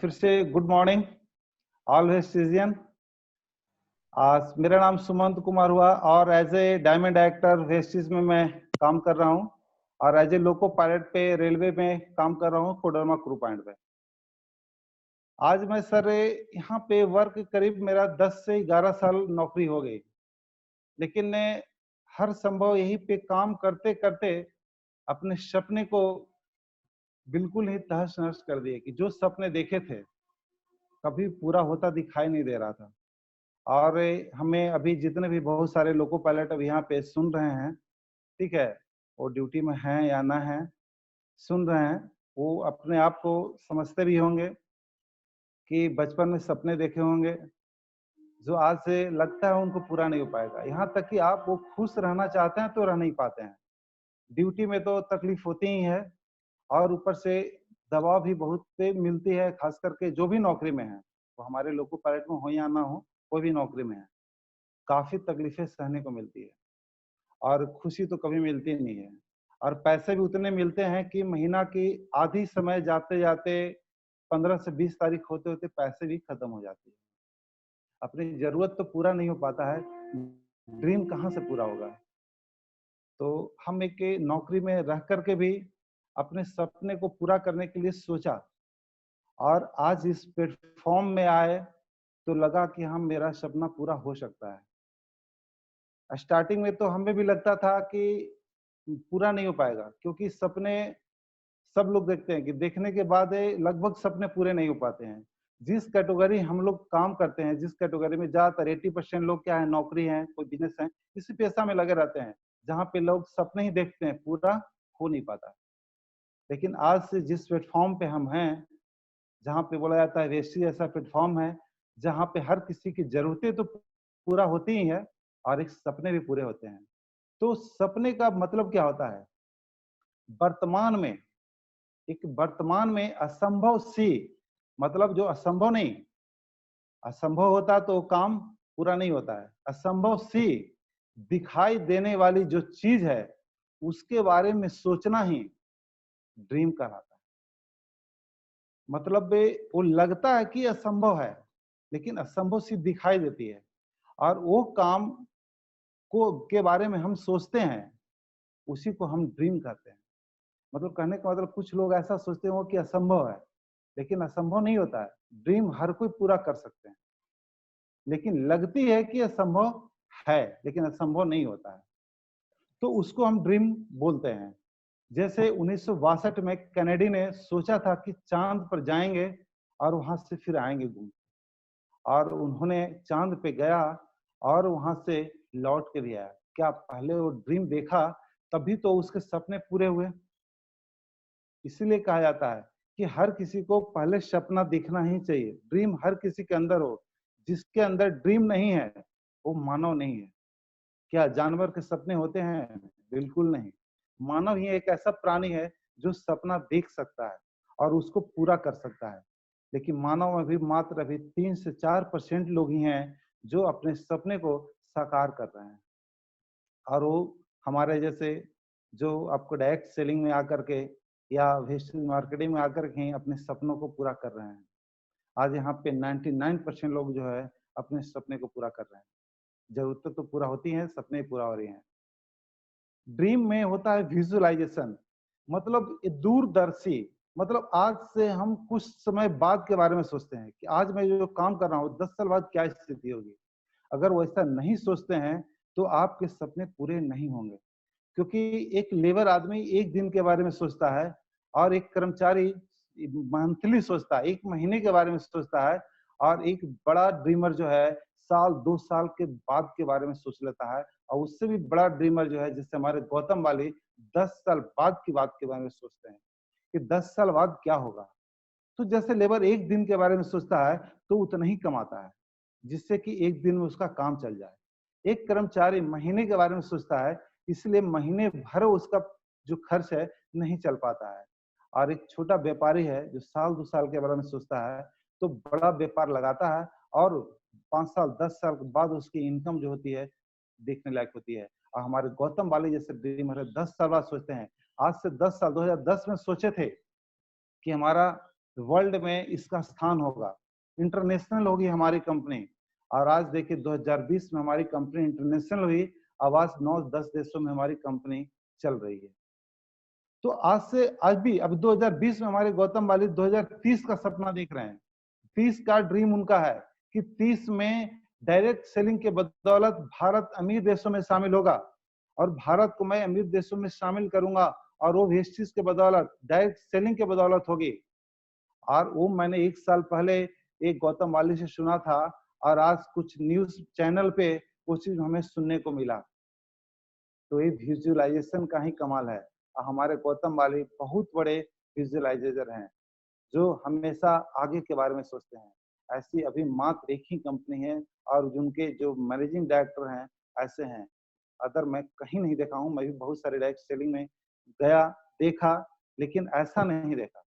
फिर से good morning all वेस्टिजियन। आज मेरा नाम सुमंत कुमार हुआ और as a diamond director Vestige में मैं काम कर रहा हूं और एज ए लोको पायलट पे रेलवे में काम कर रहा हूं कोडरमा क्रू पॉइंट पे। आज मैं सर यहाँ पे वर्क करीब मेरा 10 से 11 साल नौकरी हो गई, लेकिन हर संभव यही पे काम करते करते अपने सपने को बिल्कुल ही तहस नहस कर दिए कि जो सपने देखे थे कभी पूरा होता दिखाई नहीं दे रहा था। और हमें अभी जितने भी बहुत सारे लोको पायलट अब यहाँ पे सुन रहे हैं, ठीक है, वो ड्यूटी में हैं या ना हैं, सुन रहे हैं, वो अपने आप को समझते भी होंगे कि बचपन में सपने देखे होंगे जो आज से लगता है उनको पूरा नहीं हो पाएगा। यहाँ तक कि आप वो खुश रहना चाहते हैं तो रह नहीं पाते हैं। ड्यूटी में तो तकलीफ होती ही है और ऊपर से दबाव भी बहुत पे मिलती है, खास करके जो भी नौकरी में है, वो हमारे लोको पायलट में हो या ना हो, कोई भी नौकरी में है, काफी तकलीफें सहने को मिलती है और खुशी तो कभी मिलती नहीं है। और पैसे भी उतने मिलते हैं कि महीना की आधी समय जाते जाते 15 से 20 तारीख होते होते पैसे भी खत्म हो जाती है। अपनी जरूरत तो पूरा नहीं हो पाता है, ड्रीम कहाँ से पूरा होगा। तो हम एक नौकरी में रह करके भी अपने सपने को पूरा करने के लिए सोचा और आज इस प्लेटफॉर्म में आए तो लगा कि हम मेरा सपना पूरा हो सकता है। स्टार्टिंग में तो हमें भी लगता था कि पूरा नहीं हो पाएगा, क्योंकि सपने सब लोग देखते हैं कि देखने के बाद लगभग सपने पूरे नहीं हो पाते हैं। जिस कैटेगरी हम लोग काम करते हैं, जिस कैटेगरी में ज्यादातर 80% लोग क्या है, नौकरी है, कोई बिजनेस है, इसी पेशा में लगे रहते हैं, जहाँ पे लोग सपने ही देखते हैं, पूरा हो नहीं पाता। लेकिन आज से जिस प्लेटफॉर्म पे हम हैं, जहाँ पे बोला जाता है वेस्टी ऐसा प्लेटफॉर्म है जहाँ पे हर किसी की जरूरतें तो पूरा होती ही है और एक सपने भी पूरे होते हैं। तो सपने का मतलब क्या होता है? वर्तमान में, एक वर्तमान में असंभव सी, मतलब जो असंभव नहीं, असंभव होता तो काम पूरा नहीं होता है, असंभव सी दिखाई देने वाली जो चीज है उसके बारे में सोचना ही ड्रीम कहलाता है। मतलब वो लगता है कि असंभव है, लेकिन असंभव सी दिखाई देती है और वो काम को के बारे में हम सोचते हैं, उसी को हम ड्रीम कहते हैं। मतलब कहने का मतलब कुछ लोग ऐसा सोचते हो कि असंभव है, लेकिन असंभव नहीं होता है। ड्रीम हर कोई पूरा कर सकते हैं, लेकिन लगती है कि असंभव है, लेकिन असंभव नहीं होता है, तो उसको हम ड्रीम बोलते हैं। जैसे 1962 में कैनेडी ने सोचा था कि चांद पर जाएंगे और वहां से फिर आएंगे घूम, और उन्होंने चांद पे गया और वहां से लौट के भी आया। क्या पहले वो ड्रीम देखा तभी तो उसके सपने पूरे हुए। इसीलिए कहा जाता है कि हर किसी को पहले सपना दिखना ही चाहिए, ड्रीम हर किसी के अंदर हो। जिसके अंदर ड्रीम नहीं है वो मानव नहीं है। क्या जानवर के सपने होते हैं? बिल्कुल नहीं। मानव ही एक ऐसा प्राणी है जो सपना देख सकता है और उसको पूरा कर सकता है। लेकिन मानव में भी मात्र अभी 3 से 4% लोग ही हैं जो अपने सपने को साकार कर रहे हैं। और वो हमारे जैसे जो आपको डायरेक्ट सेलिंग में आकर के या वेस्टर्न मार्केटिंग में आकर के अपने सपनों को पूरा कर रहे हैं। आज यहाँ पे 99% लोग जो है अपने सपने को पूरा कर रहे हैं। जरूरतें तो पूरा होती हैं, सपने पूरा हो रही हैं। ड्रीम में होता है विजुअलाइजेशन, मतलब दूरदर्शी। मतलब आज से हम कुछ समय बाद के बारे में सोचते हैं कि आज मैं जो काम कर रहा हूँ 10 साल बाद क्या स्थिति होगी। अगर वो ऐसा नहीं सोचते हैं तो आपके सपने पूरे नहीं होंगे, क्योंकि एक लेबर आदमी एक दिन के बारे में सोचता है और एक कर्मचारी मंथली सोचता है, एक महीने के बारे में सोचता है, और एक बड़ा ड्रीमर जो है साल 2 साल के बाद के बारे में सोच लेता है, और उससे भी बड़ा ड्रीमर जो है जैसे हमारे गौतम वाली 10 साल बाद की बात के बारे में सोचते हैं कि 10 साल बाद क्या होगा। तो जैसे लेबर एक दिन के बारे में सोचता है तो उतना ही कमाता है जिससे कि एक दिन में उसका काम चल जाए। एक कर्मचारी महीने के बारे में सोचता है, इसलिए महीने भर उसका जो खर्च है नहीं चल पाता है। और एक छोटा व्यापारी है जो साल 2 साल के बारे में सोचता है तो बड़ा व्यापार लगाता है और 5 साल 10 साल के बाद उसकी इनकम जो होती है देखने लायक होती है। और हमारे गौतम वाले जैसे ड्रीमर है 10 साल बाद सोचते हैं। आज से 10 साल 2010 में सोचे थे कि हमारा वर्ल्ड में इसका स्थान होगा, इंटरनेशनल होगी हमारी कंपनी। और आज देखिए 2020 में हमारी कंपनी इंटरनेशनल हुई, अब आज 9-10 देशों में हमारी कंपनी चल रही है। तो आज से आज भी अब 2020 में हमारे गौतम वाली 2030 का सपना देख रहे हैं। 30 का ड्रीम उनका है कि 30 में डायरेक्ट सेलिंग के बदौलत भारत अमीर देशों में शामिल होगा और भारत को मैं अमीर देशों में शामिल करूंगा, और वो वेस्टिज के बदौलत, डायरेक्ट सेलिंग के बदौलत होगी। और वो मैंने 1 साल पहले एक गौतम वाली से सुना था, और आज कुछ न्यूज चैनल पे वो चीज हमें सुनने को मिला। तो ये विजुअलाइजेशन का ही कमाल है। और हमारे गौतम वाली बहुत बड़े विजुअलाइजेटर हैं जो हमेशा आगे के बारे में सोचते हैं। ऐसी अभी मात्र एक ही कंपनी है और उनके जो मैनेजिंग डायरेक्टर हैं ऐसे हैं। अदर मैं कहीं नहीं देखा हूँ, मैं भी बहुत सारे डायरेक्ट सेलिंग में गया, देखा, लेकिन ऐसा नहीं देखा।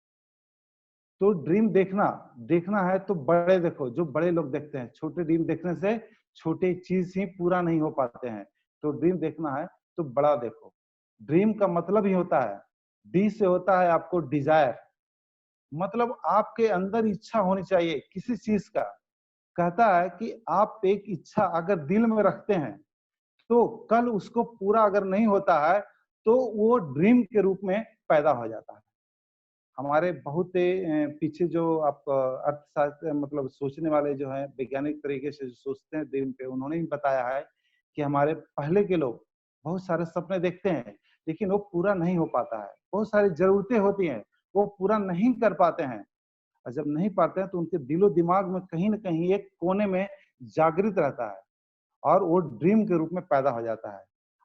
तो ड्रीम देखना है तो बड़े देखो, जो बड़े लोग देखते हैं। छोटे ड्रीम देखने से छोटे चीज ही पूरा नहीं हो पाते हैं। तो ड्रीम देखना है तो बड़ा देखो। ड्रीम का मतलब ही होता है, डी से होता है आपको डिजायर, मतलब आपके अंदर इच्छा होनी चाहिए किसी चीज का। कहता है कि आप एक इच्छा अगर दिल में रखते हैं तो कल उसको पूरा अगर नहीं होता है तो वो ड्रीम के रूप में पैदा हो जाता है। हमारे बहुत पीछे जो आप अर्थशास्त्र मतलब सोचने वाले जो है, वैज्ञानिक तरीके से जो सोचते हैं ड्रीम पे, उन्होंने भी बताया है कि हमारे पहले के लोग बहुत सारे सपने देखते हैं लेकिन वो पूरा नहीं हो पाता है। बहुत सारी जरूरतें होती हैं वो पूरा नहीं कर पाते हैं, और जब नहीं पाते हैं तो उनके दिलो दिमाग में कहीं ना कहीं एक कोने में जागृत रहता है और वो ड्रीम के रूप में पैदा हो जाता है।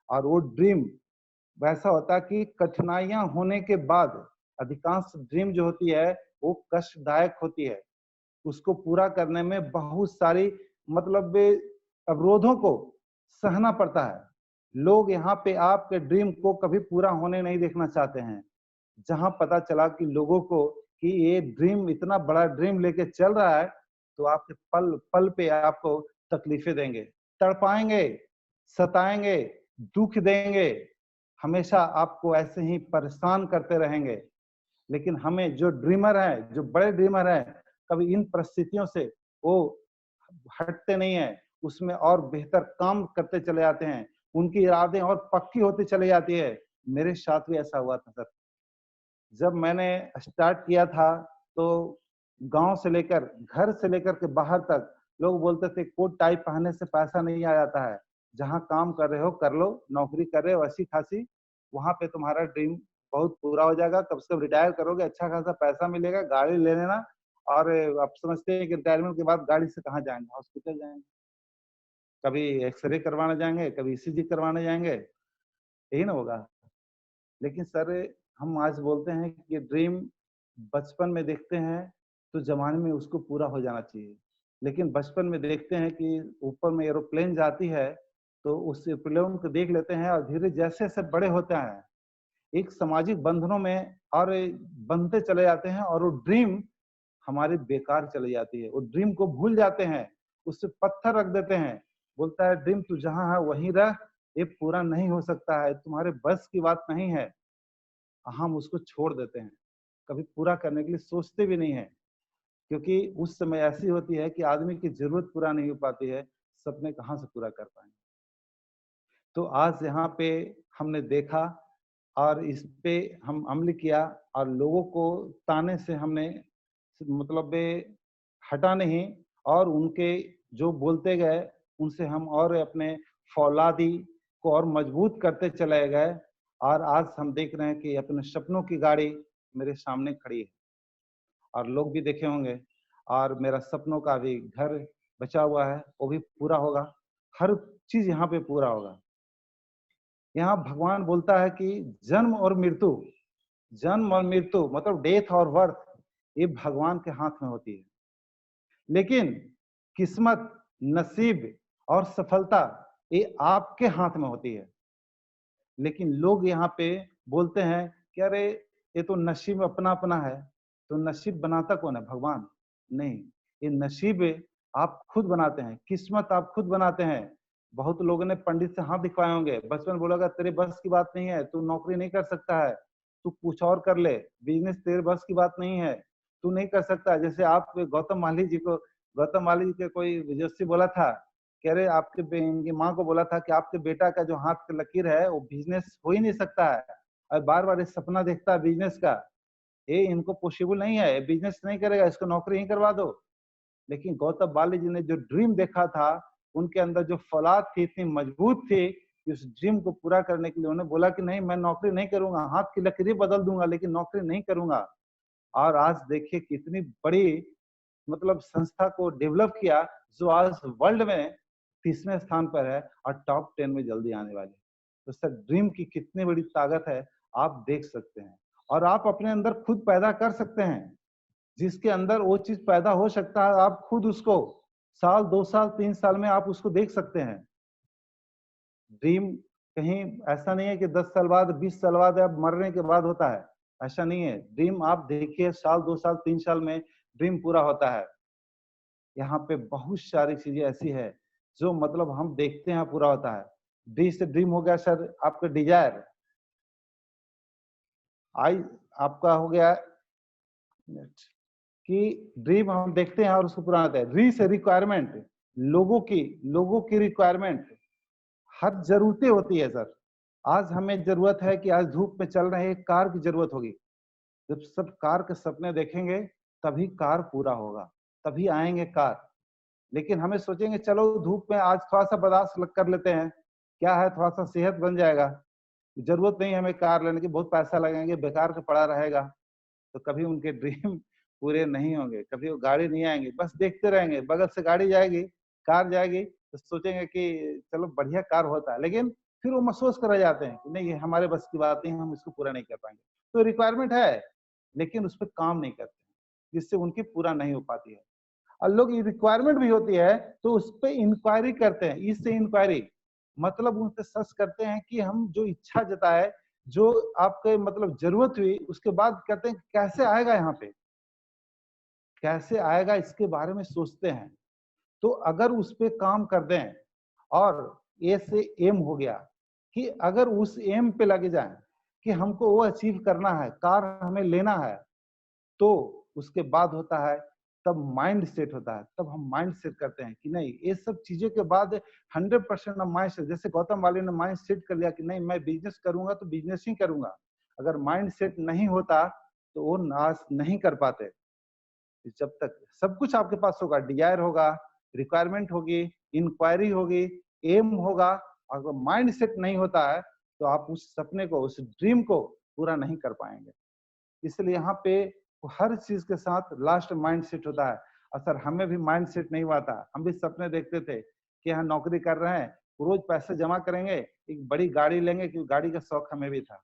और वो ड्रीम वैसा होता है कि कठिनाइयां होने के बाद अधिकांश ड्रीम जो होती है वो कष्टदायक होती है। उसको पूरा करने में बहुत सारी मतलब अवरोधों को सहना पड़ता है। लोग यहाँ पे आपके ड्रीम को कभी पूरा होने नहीं देखना चाहते हैं। जहां पता चला कि लोगों को कि ये ड्रीम इतना बड़ा ड्रीम लेके चल रहा है तो आपके पल पल पे आपको तकलीफें देंगे, तड़पाएंगे, सताएंगे, दुख देंगे, हमेशा आपको ऐसे ही परेशान करते रहेंगे। लेकिन हमें जो ड्रीमर है, जो बड़े ड्रीमर है, कभी इन परिस्थितियों से वो हटते नहीं है, उसमें और बेहतर काम करते चले जाते हैं, उनकी इरादे और पक्की होती चली जाती है। मेरे साथ भी ऐसा हुआ था सर। जब मैंने स्टार्ट किया था तो गांव से लेकर, घर से लेकर के बाहर तक लोग बोलते थे कोट टाई पहनने से पैसा नहीं आ जाता है, जहां काम कर रहे हो कर लो, नौकरी कर रहे हो अच्छी खासी, वहां पे तुम्हारा ड्रीम बहुत पूरा हो जाएगा, कब से कब रिटायर करोगे, अच्छा खासा पैसा मिलेगा, गाड़ी ले लेना। और आप समझते हैं कि रिटायरमेंट के बाद गाड़ी से कहाँ जाएंगे, हॉस्पिटल जाएंगे, कभी एक्सरे करवाने जाएंगे, कभी ईसीजी करवाने जाएंगे, यही ना होगा। लेकिन सर हम आज बोलते हैं कि ड्रीम बचपन में देखते हैं तो जवानी में उसको पूरा हो जाना चाहिए, लेकिन बचपन में देखते हैं कि ऊपर में एरोप्लेन जाती है तो उस एरोप्लेन को देख लेते हैं और धीरे जैसे जैसे बड़े होते हैं एक सामाजिक बंधनों में और बनते चले जाते हैं और वो ड्रीम हमारी बेकार चली जाती है। वो ड्रीम को भूल जाते हैं, उससे पत्थर रख देते हैं, बोलता है ड्रीम तू जहां है वहीं रह, ये पूरा नहीं हो सकता है, तुम्हारे बस की बात नहीं है। हम उसको छोड़ देते हैं, कभी पूरा करने के लिए सोचते भी नहीं है, क्योंकि उस समय ऐसी होती है कि आदमी की जरूरत पूरा नहीं हो पाती है, सपने कहाँ से पूरा कर पाएंगे। तो आज यहाँ पे हमने देखा और इस पे हम अमल किया और लोगों को ताने से हमने मतलब हटा नहीं, और उनके जो बोलते गए उनसे हम और अपने फौलादी को और मजबूत करते चले गए। और आज हम देख रहे हैं कि अपने सपनों की गाड़ी मेरे सामने खड़ी है और लोग भी देखे होंगे, और मेरा सपनों का भी घर बचा हुआ है, वो भी पूरा होगा, हर चीज यहाँ पे पूरा होगा। यहाँ भगवान बोलता है कि जन्म और मृत्यु, जन्म और मृत्यु मतलब डेथ और बर्थ, ये भगवान के हाथ में होती है, लेकिन किस्मत, नसीब और सफलता ये आपके हाथ में होती है। लेकिन लोग यहाँ पे बोलते हैं कि अरे ये तो नसीब अपना अपना है। तो नसीब बनाता कौन है? भगवान नहीं, ये नसीब आप खुद बनाते हैं, किस्मत आप खुद बनाते हैं। बहुत लोगों ने पंडित से हाथ दिखवाए होंगे, बचपन बोलेगा तेरे बस की बात नहीं है, तू नौकरी नहीं कर सकता है, तू कुछ और कर ले, बिजनेस तेरे बस की बात नहीं है, तू नहीं कर सकता। जैसे आप गौतम माली जी को, गौतम माली जी के कोई जोशी बोला था, कह रहे आपके इनकी माँ को बोला था कि आपके बेटा का जो हाथ की लकीर है वो बिजनेस हो ही नहीं सकता है, और बार बार इस सपना देखता है बिजनेस का, ये इनको पॉसिबल नहीं है, बिजनेस नहीं करेगा, इसको नौकरी ही करवा दो। लेकिन गौतम बाली जी ने जो ड्रीम देखा था, उनके अंदर जो फौलाद थी इतनी मजबूत थी कि उस ड्रीम को पूरा करने के लिए उन्होंने बोला कि नहीं, मैं नौकरी नहीं करूंगा, हाथ की लकीरें बदल दूंगा लेकिन नौकरी नहीं करूंगा। और आज देखिए कितनी बड़ी मतलब संस्था को डेवलप किया, जो आज वर्ल्ड में 30वें स्थान पर है और टॉप 10 में जल्दी आने वाली है। तो सर ड्रीम की कितनी बड़ी ताकत है आप देख सकते हैं, और आप अपने अंदर खुद पैदा कर सकते हैं। जिसके अंदर वो चीज पैदा हो सकता है, आप खुद उसको साल 2 साल 3 साल में आप उसको देख सकते हैं। ड्रीम कहीं ऐसा नहीं है कि 10 साल बाद 20 साल बाद या मरने के बाद होता है, ऐसा नहीं है। ड्रीम आप देखिए साल 2 साल 3 साल में ड्रीम पूरा होता है। यहाँ पे बहुत सारी चीजें ऐसी है जो मतलब हम देखते हैं पूरा होता है। डी से ड्रीम हो गया सर आपका डिजायर, आई आपका हो गया कि ड्रीम हम देखते हैं और उसको पूरा होता है। री से रिक्वायरमेंट, लोगों की रिक्वायरमेंट, हर जरूरतें होती है सर। आज हमें जरूरत है कि आज धूप में चल रहे एक कार की जरूरत होगी, जब सब कार के सपने देखेंगे तभी कार पूरा होगा, तभी आएंगे कार। लेकिन हमें सोचेंगे चलो धूप में आज थोड़ा सा बर्दाश्त कर लेते हैं, क्या है थोड़ा सा सेहत बन जाएगा, जरूरत नहीं हमें कार लेने की, बहुत पैसा लगेंगे, बेकार का पड़ा रहेगा। तो कभी उनके ड्रीम पूरे नहीं होंगे, कभी वो गाड़ी नहीं आएंगे, बस देखते रहेंगे, बगल से गाड़ी जाएगी, कार जाएगी, तो सोचेंगे कि चलो बढ़िया कार होता है, लेकिन फिर वो महसूस कर जाते हैं कि नहीं ये हमारे बस की बात नहीं, हम इसको पूरा नहीं कर पाएंगे। तो रिक्वायरमेंट है लेकिन उस पर काम नहीं करते, जिससे उनकी पूरा नहीं हो पाती है। और लोग रिक्वायरमेंट भी होती है तो उस पर इंक्वायरी करते हैं, इससे इंक्वायरी मतलब उनसे सर्च करते हैं कि हम जो इच्छा जताए, जो आपके मतलब जरूरत हुई, उसके बाद कहते हैं कैसे आएगा, यहाँ पे कैसे आएगा इसके बारे में सोचते हैं। तो अगर उस पे काम कर दें, और ए से एम हो गया कि अगर उस एम पे लगे जाएं कि हमको वो अचीव करना है, कार हमें लेना है, तो उसके बाद होता है तब माइंड सेट होता है, तब हम माइंड सेट करते हैं कि नहीं ये सब चीजों के बाद 100% माइंड सेट, जैसे गौतम वाली ने माइंड सेट कर लिया कि नहीं मैं बिजनेस करूंगा तो बिजनेस ही करूंगा। अगर माइंड सेट नहीं होता तो वो नाश नहीं कर पाते। जब तक सब कुछ आपके पास होगा, डिजायर होगा, रिक्वायरमेंट होगी, इंक्वायरी होगी, एम होगा, अगर माइंड सेट नहीं होता है तो आप उस सपने को, उस ड्रीम को पूरा नहीं कर पाएंगे। इसलिए यहाँ पे हर चीज के साथ लास्ट माइंड सेट होता है। और सर हमें भी माइंड सेट नहीं हुआ था, हम भी सपने देखते थे कि यहाँ नौकरी कर रहे हैं, रोज पैसे जमा करेंगे, एक बड़ी गाड़ी लेंगे, क्योंकि गाड़ी का शौक हमें भी था,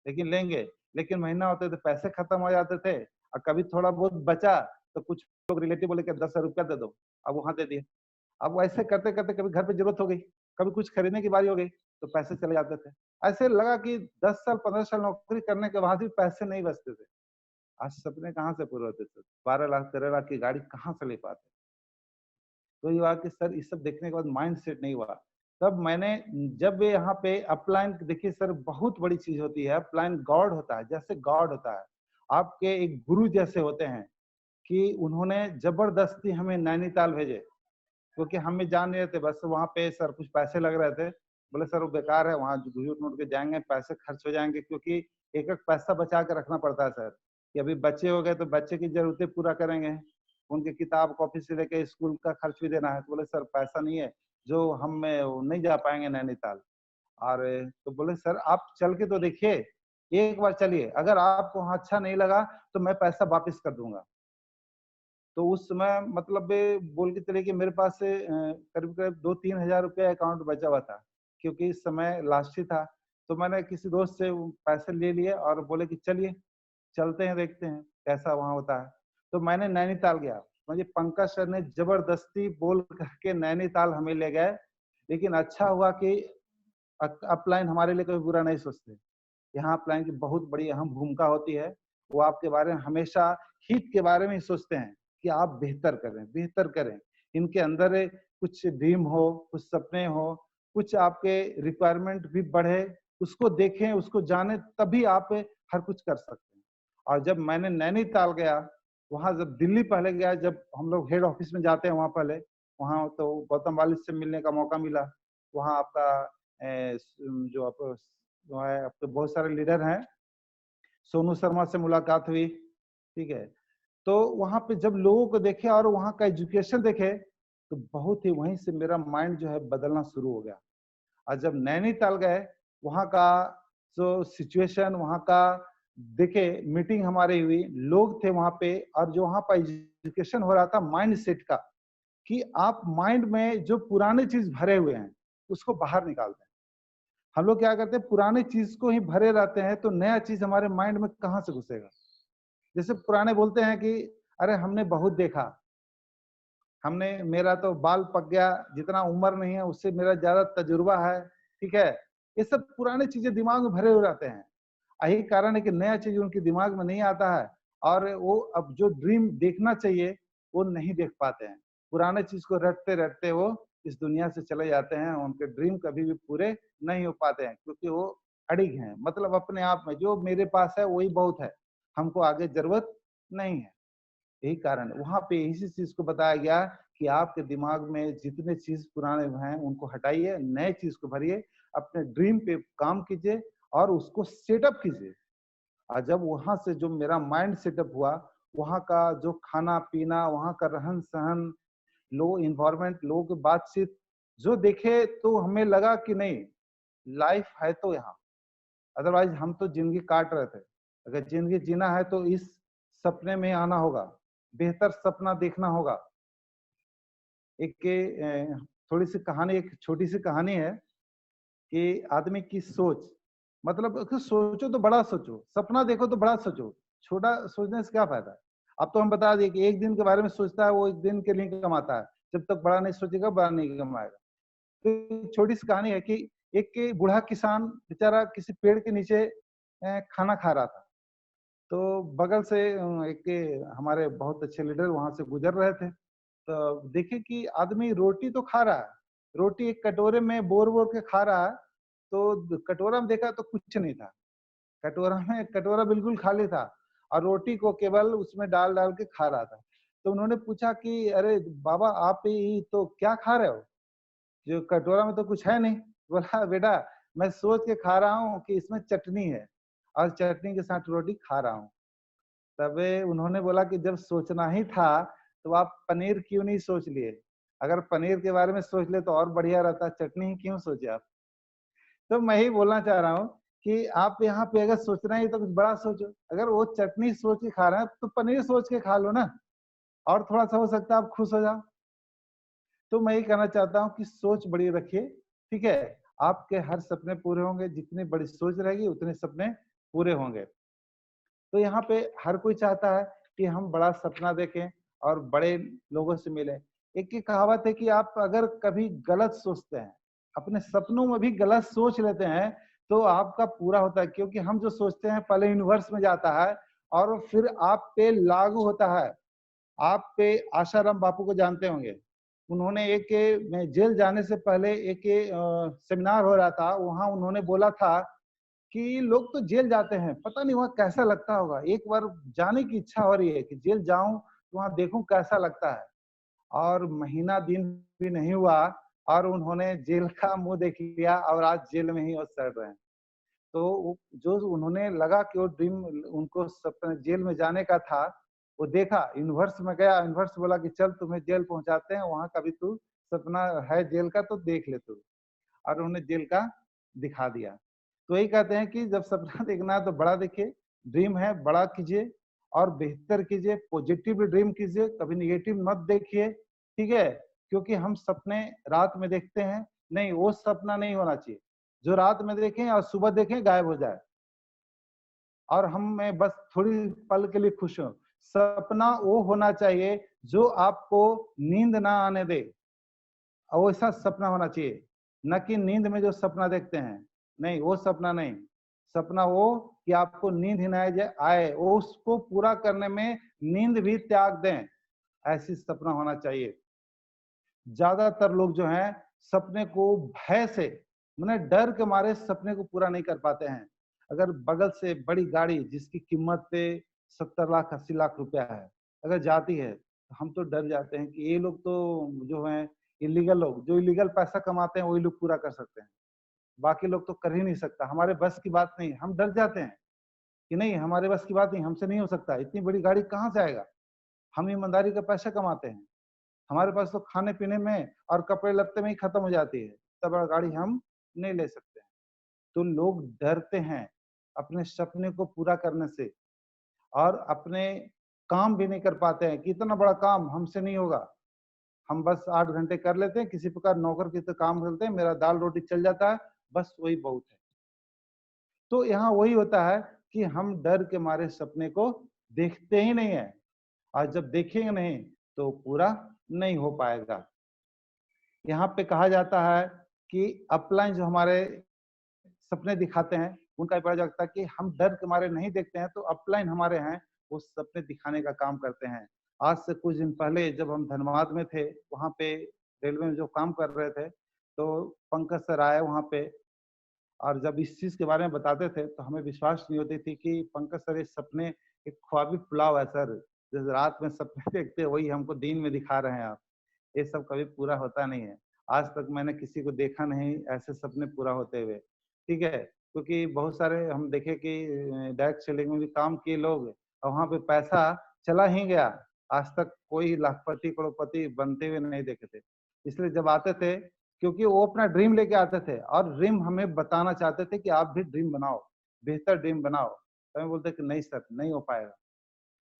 लेकिन लेंगे, लेकिन महीना होते थे पैसे खत्म हो जाते थे, और कभी थोड़ा बहुत बचा तो कुछ लोग रिलेटिव बोले कि 10,000 रुपया दे दो, अब वहां दे दिए। अब ऐसे करते करते कभी घर पे जरूरत हो गई, कभी कुछ खरीदने की बारी हो गई तो पैसे चले जाते थे। ऐसे लगा कि 10 साल 15 साल नौकरी करने के बाद भी पैसे नहीं बचते थे। आज सपने कहाँ से पूरे होते थे, 12 लाख 13 लाख की गाड़ी कहाँ से ले पाते। तो ये हुआ कि सर ये सब देखने के बाद माइंड सेट नहीं हुआ। तब मैंने, जब यहाँ पे अपलाइन देखिए सर बहुत बड़ी चीज होती है, अपलाइन गॉड होता है, जैसे गॉड होता है, आपके एक गुरु जैसे होते हैं कि उन्होंने जबरदस्ती हमें नैनीताल भेजे, क्योंकि हमें जान नहीं रहे थे, बस वहाँ पे सर कुछ पैसे लग रहे थे, बोले सर वो बेकार है, वहाँ झूठ मूठ के जाएंगे पैसे खर्च हो जाएंगे, क्योंकि एक एक पैसा बचा के रखना पड़ता है सर, कि अभी बच्चे हो गए तो बच्चे की जरूरतें पूरा करेंगे, उनके किताब कॉपी से लेके स्कूल का खर्च भी देना है। तो बोले सर पैसा नहीं है, जो हम नहीं जा पाएंगे नैनीताल। और तो बोले सर आप चल के तो देखिए, एक बार चलिए, अगर आपको वहाँ अच्छा नहीं लगा तो मैं पैसा वापिस कर दूंगा। तो उस समय मतलब बोल के चलिए कि मेरे पास से करीब करीब 2-3 हजार रुपया अकाउंट बचा हुआ था, क्योंकि इस समय लास्ट ही था। तो मैंने किसी दोस्त से पैसे ले लिए और बोले कि चलिए चलते हैं, देखते हैं कैसा वहां होता है। तो मैंने नैनीताल गया, मुझे पंकज सर ने जबरदस्ती बोल करके नैनीताल हमें ले गए। लेकिन अच्छा हुआ कि अपलाइन हमारे लिए कोई बुरा नहीं सोचते, यहाँ अपलाइन की बहुत बड़ी अहम भूमिका होती है। वो आपके बारे में हमेशा हित के बारे में ही सोचते हैं कि आप बेहतर करें, बेहतर करें, इनके अंदर कुछ ड्रीम हो, कुछ सपने हो, कुछ आपके रिक्वायरमेंट भी बढ़े, उसको देखें, उसको जाने, तभी आप हर कुछ कर सकते हैं। और जब मैंने नैनीताल गया वहां जब दिल्ली पहले गया, जब हम लोग हेड ऑफिस में जाते हैं वहां पहले, वहां तो गौतम वालिद से मिलने का मौका मिला। वहां आपका जो आप जो है आपके बहुत सारे लीडर हैं, सोनू शर्मा से मुलाकात हुई, ठीक है। तो वहां पे जब लोगों को देखे और वहां का एजुकेशन देखे तो बहुत ही, वहीं से मेरा माइंड जो है बदलना शुरू हो गया। और जब नैनीताल गए, वहां का जो सिचुएशन, वहां का देखे, मीटिंग हमारी हुई, लोग थे वहां पे, और जो वहां पर एजुकेशन हो रहा था माइंड सेट का, कि आप माइंड में जो पुराने चीज भरे हुए हैं उसको बाहर निकालते हैं। हम लोग क्या करते हैं, पुराने चीज को ही भरे रहते हैं, तो नया चीज हमारे माइंड में कहाँ से घुसेगा। जैसे पुराने बोलते हैं कि अरे हमने बहुत देखा, हमने, मेरा तो बाल पक गया, जितना उम्र नहीं है उससे मेरा ज्यादा तजुर्बा है, ठीक है। ये सब पुराने चीजें दिमाग में भरे हुए रहते हैं। यही कारण है कि नया चीज उनके दिमाग में नहीं आता है, और वो अब जो ड्रीम देखना चाहिए वो नहीं देख पाते हैं। पुराने चीज को रटते रटते वो इस दुनिया से चले जाते हैं। उनके ड्रीम कभी भी पूरे नहीं हो पाते हैं, क्योंकि वो अड़िग हैं, मतलब अपने आप में जो मेरे पास है वही बहुत है, हमको आगे जरूरत नहीं है। यही कारण है, वहां पे इसी चीज को बताया गया कि आपके दिमाग में जितने चीज पुराने हैं उनको हटाइए, नए चीज को भरिए, अपने ड्रीम पे काम कीजिए और उसको सेटअप कीजिए। और जब वहां से जो मेरा माइंड सेटअप हुआ, वहां का जो खाना पीना, वहां का रहन सहन, लो इन्वायरमेंट, लोगों की बातचीत जो देखे, तो हमें लगा कि नहीं, लाइफ है तो यहाँ, अदरवाइज हम तो जिंदगी काट रहे थे। अगर जिंदगी जीना है तो इस सपने में आना होगा, बेहतर सपना देखना होगा। एक थोड़ी सी कहानी, एक छोटी सी कहानी है कि आदमी की सोच, मतलब सोचो तो बड़ा सोचो, सपना देखो तो बड़ा सोचो, छोटा सोचने से क्या फायदा। अब तो हम बता दिए कि एक दिन के बारे में सोचता है वो एक दिन के लिए कमाता है, जब तक बड़ा नहीं सोचेगा बड़ा नहीं कमाएगा। तो छोटी सी कहानी है कि एक बूढ़ा किसान बेचारा किसी पेड़ के नीचे खाना खा रहा था। तो बगल से एक हमारे बहुत अच्छे लीडर वहां से गुजर रहे थे। तो देखे कि आदमी रोटी तो खा रहा है, रोटी एक कटोरे में बोर बोर के खा रहा है, तो कटोरा में देखा तो कुछ नहीं था, कटोरा बिल्कुल खाली था, और रोटी को केवल उसमें डाल डाल के खा रहा था। तो उन्होंने पूछा कि अरे बाबा, आप ये तो क्या खा रहे हो, जो कटोरा में तो कुछ है नहीं। बोला बेटा, मैं सोच के खा रहा हूँ कि इसमें चटनी है, और चटनी के साथ रोटी खा रहा हूँ। तब उन्होंने बोला कि जब सोचना ही था तो आप पनीर क्यों नहीं सोच लिए, अगर पनीर के बारे में सोच ले तो और बढ़िया रहता, चटनी ही क्यों सोचे आप। तो मैं ही बोलना चाह रहा हूँ कि आप यहाँ पे अगर सोचना ही तो कुछ बड़ा सोचो, अगर वो चटनी सोच के खा रहे हैं तो पनीर सोच के खा लो ना, और थोड़ा सा हो सकता है आप खुश हो जाओ। तो मैं ये कहना चाहता हूँ कि सोच बड़ी रखिए, ठीक है। आपके हर सपने पूरे होंगे, जितनी बड़ी सोच रहेगी उतने सपने पूरे होंगे। तो यहाँ पे हर कोई चाहता है कि हम बड़ा सपना देखें और बड़े लोगों से मिलें। एक ही कहावत है कि आप अगर कभी गलत सोचते हैं, अपने सपनों में भी गलत सोच लेते हैं, तो आपका पूरा होता है, क्योंकि हम जो सोचते हैं पहले यूनिवर्स में जाता है और फिर आप पे लागू होता है। आप पे आशाराम बापू को जानते होंगे, उन्होंने एक में जेल जाने से पहले एक सेमिनार हो रहा था, वहां उन्होंने बोला था कि लोग तो जेल जाते हैं, पता नहीं वहां कैसा लगता होगा, एक बार जाने की इच्छा हो रही है कि जेल जाऊं तो वहां देखूं कैसा लगता है। और महीना दिन भी नहीं हुआ और उन्होंने जेल का मुंह देख लिया और आज जेल में ही वो सड़ रहे हैं। तो जो उन्होंने लगा कि वो ड्रीम उनको सपने जेल में जाने का था, वो देखा, यूनिवर्स में गया, यूनिवर्स बोला कि चल तुम्हें जेल पहुंचाते हैं, वहां का भी तू सपना है जेल का तो देख ले तू, और उन्हें जेल का दिखा दिया। तो यही कहते हैं कि जब सपना देखना है तो बड़ा देखिए, ड्रीम है बड़ा कीजिए और बेहतर कीजिए, पॉजिटिव ड्रीम कीजिए, कभी निगेटिव मत देखिए, ठीक है। क्योंकि हम सपने रात में देखते हैं, नहीं, वो सपना नहीं होना चाहिए जो रात में देखें और सुबह देखें गायब हो जाए, और हम मैं बस थोड़ी पल के लिए खुश हूं। सपना वो होना चाहिए जो आपको नींद ना आने दे, और वैसा सपना होना चाहिए, न कि नींद में जो सपना देखते हैं, नहीं वो सपना नहीं। सपना वो कि आपको नींद ही ना आए, वो उसको पूरा करने में नींद भी त्याग दें, ऐसी सपना होना चाहिए। ज्यादातर लोग जो हैं सपने को भय से, माने डर के मारे सपने को पूरा नहीं कर पाते हैं। अगर बगल से बड़ी गाड़ी जिसकी कीमत 70 लाख 80 लाख रुपया है, अगर जाती है तो हम तो डर जाते हैं कि ये लोग तो जो हैं इलीगल लोग, जो इलीगल पैसा कमाते हैं वही लोग पूरा कर सकते हैं, बाकी लोग तो कर ही नहीं सकता, हमारे बस की बात नहीं। हम डर जाते हैं कि नहीं हमारे बस की बात नहीं, हमसे नहीं हो सकता, इतनी बड़ी गाड़ी कहाँ से आएगा, हम ईमानदारी का पैसा कमाते हैं, हमारे पास तो खाने पीने में और कपड़े लत्ते में ही खत्म हो जाती है, इतना बड़ा गाड़ी हम नहीं ले सकते। तो लोग डरते हैं अपने सपने को पूरा करने से और अपने काम भी नहीं कर पाते हैं कि इतना बड़ा काम हमसे नहीं होगा, हम बस 8 घंटे कर लेते हैं, किसी प्रकार नौकर की तो काम करते हैं, मेरा दाल रोटी चल जाता है, बस वही बहुत है। तो यहाँ वही होता है कि हम डर के मारे सपने को देखते ही नहीं है, और जब देखेंगे नहीं तो पूरा नहीं हो पाएगा। यहाँ पे कहा जाता है कि अपलाइन जो हमारे सपने दिखाते हैं, उनका भी पता चलता है कि हम डर के मारे नहीं देखते हैं, तो अपलाइन हमारे हैं, वो सपने दिखाने का काम करते हैं। आज से कुछ दिन पहले जब हम धनबाद में थे, वहाँ पे रेलवे में जो काम कर रहे थे, तो पंकज सर आए वहाँ पे, और जब इस चीज़ के बारे में बताते थे, तो हमें विश्वास नहीं होती थी कि पंकज सर ये सपने एक ख्वाबी पुलाव है सर, जैसे रात में सपने देखते हैं वही हमको दिन में दिखा रहे हैं आप। ये सब कभी पूरा होता नहीं है। आज तक मैंने किसी को देखा नहीं ऐसे सपने पूरा होते हुए, ठीक है? क्योंकि बहुत सारे हम देखे कि डायरेक्ट सेलिंग में भी काम किए लोग, और वहाँ पे पैसा चला ही गया। आज तक कोई लाखपति, करोड़पति बनते हुए नहीं देखे थे। इसलिए जब आते थे, क्योंकि वो अपना ड्रीम लेके आते थे और ड्रीम हमें बताना चाहते थे कि आप भी ड्रीम बनाओ, बेहतर ड्रीम बनाओ। तो हमें बोलते कि नहीं सर, नहीं हो पाएगा।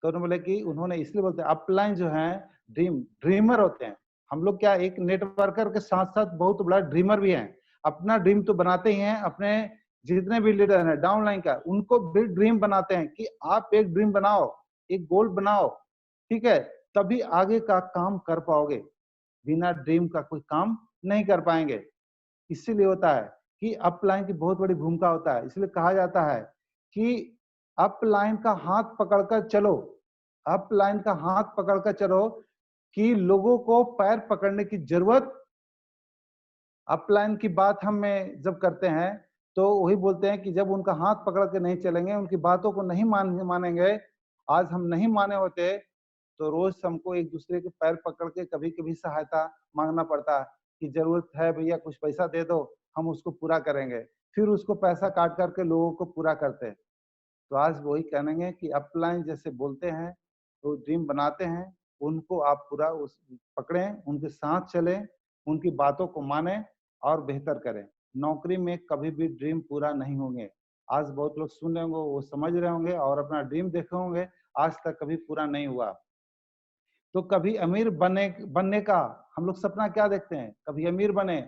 तो उन्होंने बोले कि उन्होंने इसलिए बोलते हैं अपलाइन जो है ड्रीमर होते हैं। हम लोग क्या एक नेटवर्कर के साथ-साथ बहुत बड़ा ड्रीमर भी हैं। अपना ड्रीम तो बनाते ही हैं, अपने जितने भी लीडर हैं डाउनलाइन का, उनको भी ड्रीम बनाते हैं कि आप एक ड्रीम बनाओ, एक गोल बनाओ, ठीक है? तभी आगे का काम कर पाओगे। बिना ड्रीम का कोई काम नहीं कर पाएंगे। इसीलिए होता है कि अपलाइन की बहुत बड़ी भूमिका होता है। इसलिए कहा जाता है कि अपलाइन का हाथ पकड़कर चलो, अपलाइन का हाथ पकड़कर चलो, कि लोगों को पैर पकड़ने की जरूरत। अपलाइन की बात हमें जब करते हैं तो वही बोलते हैं कि जब उनका हाथ पकड़ के नहीं चलेंगे, उनकी बातों को नहीं मानेंगे, आज हम नहीं माने होते तो रोज हमको एक दूसरे के पैर पकड़ के कभी-कभी सहायता मांगना पड़ता है कि जरूरत है भैया कुछ पैसा दे दो, हम उसको पूरा करेंगे। फिर उसको पैसा काट करके लोगों को पूरा करते हैं। तो आज वही कहेंगे कि अपलाइन जैसे बोलते हैं, तो ड्रीम बनाते हैं, उनको आप पूरा उस पकड़ें, उनके साथ चलें, उनकी बातों को मानें और बेहतर करें। नौकरी में कभी भी ड्रीम पूरा नहीं होंगे। आज बहुत लोग सुन रहे होंगे, वो समझ रहे होंगे और अपना ड्रीम देखे होंगे, आज तक कभी पूरा नहीं हुआ। तो कभी अमीर बनने का हम लोग सपना क्या देखते हैं? कभी अमीर बने,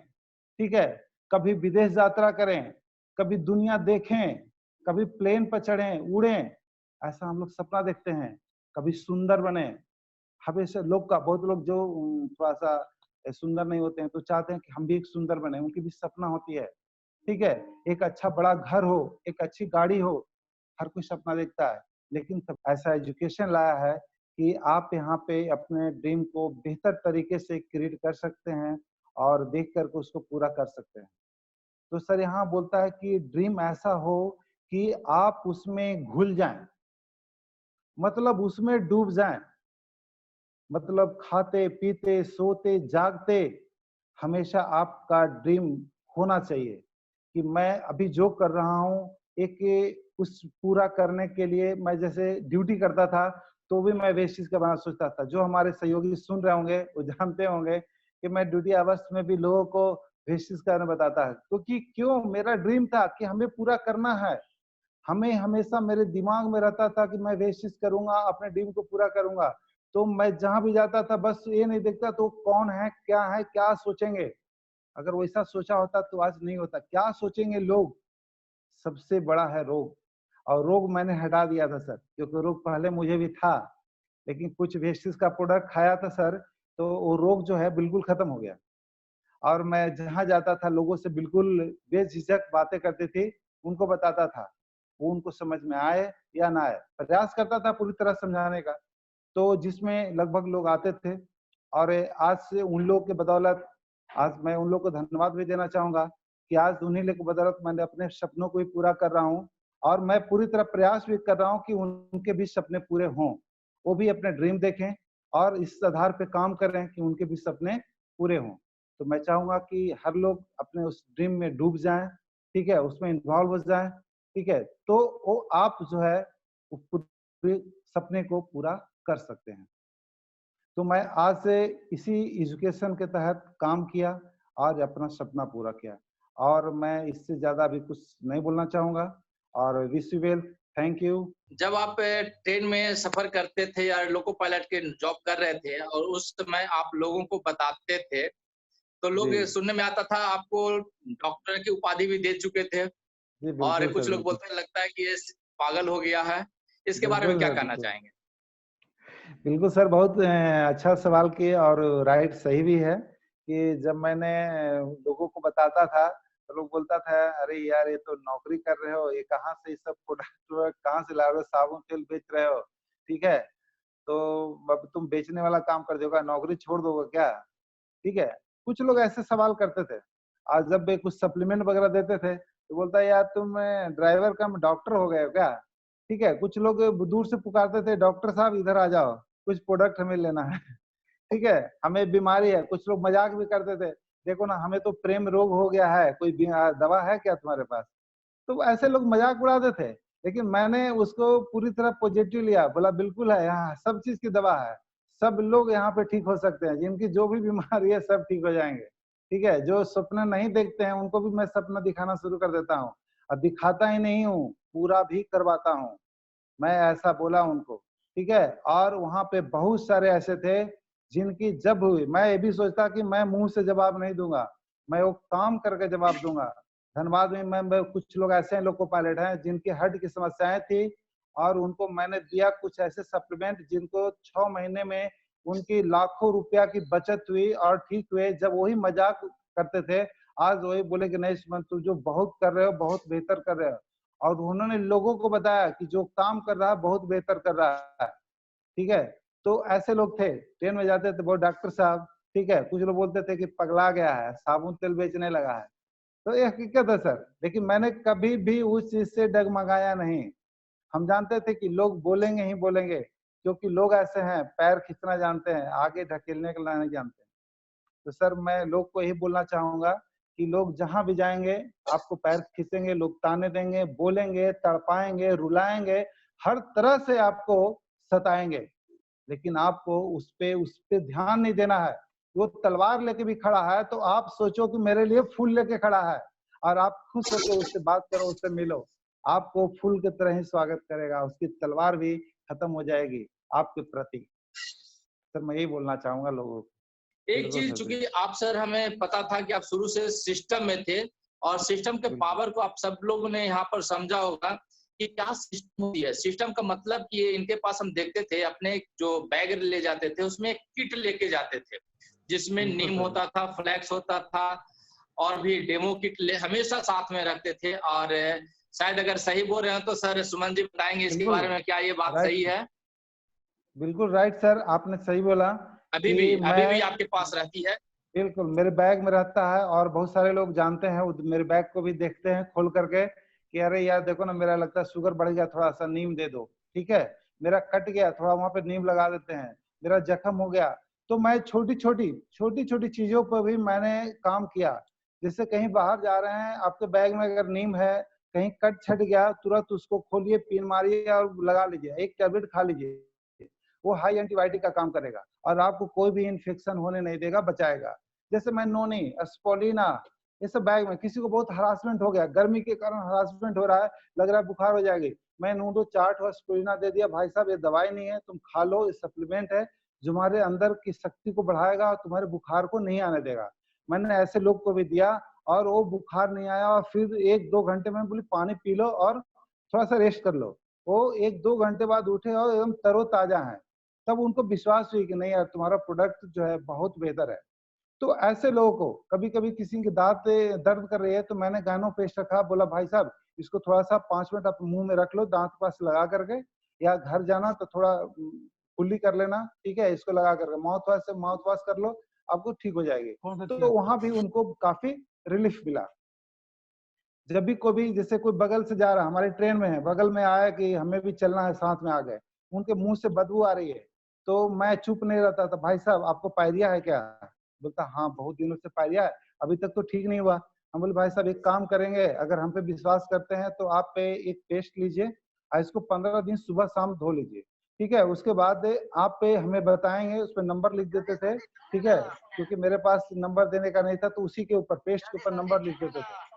ठीक है? कभी विदेश यात्रा करें, कभी दुनिया देखें, कभी प्लेन पर चढ़ें, उड़ें, ऐसा हम लोग सपना देखते हैं। कभी सुंदर बने, हमेशा लोग का बहुत लोग जो थोड़ा-सा सुंदर नहीं होते हैं, तो चाहते हैं कि हम भी एक सुंदर बने, उनकी भी सपना होती है, ठीक है? एक अच्छा बड़ा घर हो, एक अच्छी गाड़ी हो, हर कोई सपना देखता है। लेकिन तब ऐसा एजुकेशन लाया है कि आप यहाँ पे अपने ड्रीम को बेहतर तरीके से क्रिएट कर सकते हैं और देख कर के उसको पूरा कर सकते हैं। तो सर यहाँ बोलता है कि ड्रीम ऐसा हो कि आप उसमें घुल जाएँ, मतलब उसमें डूब जाएँ, मतलब खाते-पीते, सोते, जागते हमेशा आपका ड्रीम होना चाहिए कि मैं अभी जो कर रहा हूँ, एक उस पूरा करने के लिए मैं जैसे ड्यूटी करता था, तो भी मैं वेस्ट चीज़ का बना सोचता था। जो हमारे सहयोगी सुन रहे होंगे, वो जानते होंगे कि मैं ड्यूटी आवर्स में भी लोगों को वेस्ट चीज़ का बताता है। क्योंकि क्यों? मेरा ड्रीम था कि हमें पूरा करना है। हमें हमेशा मेरे दिमाग में रहता था कि मैं वेस्ट चीज़ करूँगा, अपने ड्रीम को पूरा करूँगा। तो मैं जहाँ भी जाता था बस ये नहीं देखता तो कौन है, क्या सोचेंगे? अगर वैसा सोचा होता तो आज नहीं होता। क्या सोचेंगे लोग? सबसे बड़ा है रोग, और रोग मैंने हटा दिया था सर, क्योंकि रोग पहले मुझे भी था, लेकिन कुछ वेस्टेज का प्रोडक्ट खाया था सर, तो वो रोग जो है बिल्कुल खत्म हो गया। और मैं जहाँ जाता था लोगों से बिल्कुल बेझिझक बातें करती थी, उनको बताता था। वो उनको समझ में आए या ना आए, प्रयास करता था पूरी तरह समझाने का। तो जिसमें लगभग लोग आते थे, और आज से उन लोगों के बदौलत आज मैं उन लोगों को धन्यवाद भी देना चाहूँगा कि आज उन्हीं लोग की बदौलत मैंने अपने सपनों को भी पूरा कर रहा हूँ, और मैं पूरी तरह प्रयास भी कर रहा हूँ कि उनके भी सपने पूरे हों। वो भी अपने ड्रीम देखें और इस आधार पे काम करें कि उनके भी सपने पूरे हों। तो मैं चाहूंगा कि हर लोग अपने उस ड्रीम में डूब जाएं, ठीक है, उसमें इन्वॉल्व हो जाएं, ठीक है, तो वो आप जो है वो पूरे सपने को पूरा कर सकते हैं। तो मैं आज से इसी एजुकेशन के तहत काम किया, आज अपना सपना पूरा किया और मैं इससे ज़्यादा अभी कुछ नहीं बोलना चाहूँगा और wish you well, thank you. जब आप ट्रेन में सफ़र करते थे या लोको पायलट के जॉब कर रहे थे और उस समय आप लोगों को बताते थे, तो लोग जी, सुनने में आता था आपको डॉक्टर की उपाधि भी दे चुके थे जी और बिल्कुल कुछ सर, लोग बिल्कुल। बोलते हैं लगता है कि ये पागल हो गया है। इसके बारे में बिल्कुल क्या सर, कहना बिल्कुल। चाहेंगे? बिल्कुल सर, बहुत अच्छा सवाल किए और राइट सही भी है कि जब मैंने लोगों को बताता था, तो लोग बोलता था, "अरे यार, ये तो नौकरी कर रहे हो, ये कहाँ से ये सब प्रोडक्ट कहाँ से ला रहे हो? साबुन तेल बेच रहे हो, ठीक है? तो अब तुम बेचने वाला काम कर दोगे, नौकरी छोड़ दोगे क्या?" ठीक है? कुछ लोग ऐसे सवाल करते थे। आज जब भी कुछ सप्लीमेंट वगैरह देते थे, तो बोलता है, "यार, तुम ड्राइवर कम डॉक्टर हो गए हो क्या?" ठीक है? कुछ लोग दूर से पुकारते थे, "डॉक्टर साहब इधर आ जाओ, कुछ प्रोडक्ट हमें लेना है।" ठीक है? हमें बीमारी है, कुछ लोग मज़ाक भी करते थे, "देखो ना, हमें तो प्रेम रोग हो गया है, कोई दवा है क्या तुम्हारे पास?" तो ऐसे लोग मज़ाक उड़ाते थे, लेकिन मैंने उसको पूरी तरह पॉज़िटिव लिया, बोला बिल्कुल है, यहाँ सब चीज़ की दवा है। सब लोग यहाँ पे ठीक हो सकते हैं, जिनकी जो भी बीमारी है सब ठीक हो जाएँगे, ठीक है? जो सपना नहीं देखते हैं, उनको भी मैं सपना दिखाना शुरू कर देता हूँ और दिखाता ही नहीं हूँ, पूरा भी करवाता हूँ। मैं ऐसा बोला उनको, ठीक है? और वहाँ पे बहुत सारे ऐसे थे, जिनकी जब हुई, मैं ये भी सोचता कि मैं मुँह से जवाब नहीं दूँगा, मैं वो काम करके जवाब दूँगा। धनबाद में मैं कुछ लोग ऐसे हैं लोको पायलट हैं, जिनकी हार्ट की समस्याएँ थी और उनको मैंने दिया कुछ ऐसे सप्लीमेंट जिनको 6 महीने में उनकी लाखों रुपया की बचत हुई और ठीक हुए। जब वही मज़ाक करते थे, आज वही बोले कि नहीं सुमन, तुम जो बहुत कर रहे हो, बहुत बेहतर कर रहे हो। और उन्होंने लोगों को बताया कि जो काम कर रहा है बहुत बेहतर कर रहा है, ठीक है? तो ऐसे लोग थे, ट्रेन में जाते थे, बोले डॉक्टर साहब, ठीक है? कुछ लोग बोलते थे कि पगला गया है, साबुन तेल बेचने लगा है। तो ये हकीकत है सर, लेकिन मैंने कभी भी उस चीज़ से डगमगाया नहीं। हम जानते थे कि लोग बोलेंगे ही बोलेंगे, क्योंकि लोग ऐसे हैं, पैर खींचना जानते हैं, आगे ढकेलने का नहीं जानते। तो सर मैं लोग को यही बोलना चाहूँगा कि लोग जहाँ भी जाएँगे, आपको पैर खींचेंगे, लोग ताने देंगे, बोलेंगे, तड़पाएँगे, रुलाएँगे, हर तरह से आपको सताएँगे। लेकिन आपको उस पे ध्यान नहीं देना है। वो तलवार लेके भी खड़ा है, तो आप सोचो कि मेरे लिए फूल लेके खड़ा है और आप खुश होके उससे बात करो, उससे मिलो। आपको फूल की तरह ही स्वागत करेगा, उसकी तलवार भी खत्म हो जाएगी आपके प्रति। सर मैं यही बोलना चाहूँगा लोगों को। एक बिल्कुल चीज़ सर, चूँकि बिल्कुल। आप सर हमें पता था कि आप शुरू से सिस्टम में थे और सिस्टम के बिल्कुल। पावर को आप सब लोगों ने यहाँ पर समझा होगा कि क्या सिस्टम होती है। सिस्टम का मतलब कि ये इनके पास हम देखते थे अपने जो बैग ले जाते थे उसमें एक किट लेके जाते थे, जिसमें बिल्कुल नीम सर। होता था, फ्लैक्स होता था और भी डेमो किट हमेशा साथ में रखते थे और शायद अगर सही बोल रहे हो तो सर सुमन जी बताएँगे इसके बिल्कुल, बारे में क्या ये बात राइट सही है? बिल्कुल राइट सर, आपने सही बोला कि अभी भी मैं आपके पास रहती है? बिल्कुल, मेरे बैग में रहता है और बहुत सारे लोग जानते हैं, वो मेरे बैग को भी देखते हैं खोल करके कि अरे यार देखो ना, मेरा लगता है शुगर बढ़ गया, थोड़ा-सा नीम दे दो, ठीक है? मेरा कट गया, थोड़ा वहाँ पे नीम लगा देते हैं, मेरा जख्म हो गया। तो मैं छोटी-छोटी चीज़ों पर भी मैंने काम किया। जैसे कहीं बाहर जा रहे हैं, आपके बैग में अगर नीम है, कहीं कट छट गया, तुरंत उसको खोलिए, पिन मारिए और लगा लीजिए, 1 टैबलेट खा लीजिए। वो हाई एंटीबायोटिक का काम करेगा और आपको कोई भी इन्फेक्शन होने नहीं देगा, बचाएगा। जैसे मैं नोनी, स्पोलिना, ये सब बैग में किसी को बहुत हरासमेंट हो गया, गर्मी के कारण हरासमेंट हो रहा है, लग रहा है बुखार हो जाएगी, मैं नूडो चार्ट और स्पोलिना दे दिया, भाई साहब ये दवाई नहीं है, तुम खा लो, ये सप्लीमेंट है, जो तुम्हारे अंदर की शक्ति को बढ़ाएगा और तुम्हारे बुखार को नहीं आने देगा। मैंने ऐसे लोग को भी दिया और वो बुखार नहीं आया और फिर 1-2 घंटे में बोली पानी पी लो और थोड़ा-सा रेस्ट कर लो। वो 1-2 घंटे बाद उठे और एकदम तरोताज़ा हैं। तब उनको विश्वास हुई कि नहीं यार, तुम्हारा प्रोडक्ट जो है बहुत बेहतर है। तो ऐसे लोगों को कभी-कभी किसी की दाँत दर्द कर रही है, तो मैंने गायनो पेस्ट रखा, बोला भाई साहब इसको थोड़ा-सा 5 मिनट आप मुँह में रख लो दाँत के पास लगा करके, या घर जाना तो थोड़ा कुल्ली कर लेना, ठीक है? इसको लगा करके माउथ वॉश कर लो, आपको ठीक हो जाएगी। तो वहाँ भी उनको काफ़ी रिलीफ मिला। जब भी कोई भी जैसे कोई बगल से जा रहा है, हमारी ट्रेन में है, बगल में आया कि हमें भी चलना है, साथ में आ गए। उनके मुंह से बदबू आ रही है। तो मैं चुप नहीं रहता था, भाई साहब आपको पायरिया है क्या? बोलता हाँ बहुत दिनों से पायरिया है, अभी तक तो ठीक नहीं हुआ। हम बोले भाई साहब एक काम करेंगे, अगर हम पे विश्वास करते हैं तो आप पे एक टेस्ट लीजिए और इसको 15 दिन सुबह शाम धो लीजिए, ठीक है? उसके बाद आप पे हमें बताएंगे, उस पर नंबर लिख देते थे, ठीक है? क्योंकि मेरे पास नंबर देने का नहीं था, तो उसी के ऊपर, पेस्ट के ऊपर नंबर लिख देते थे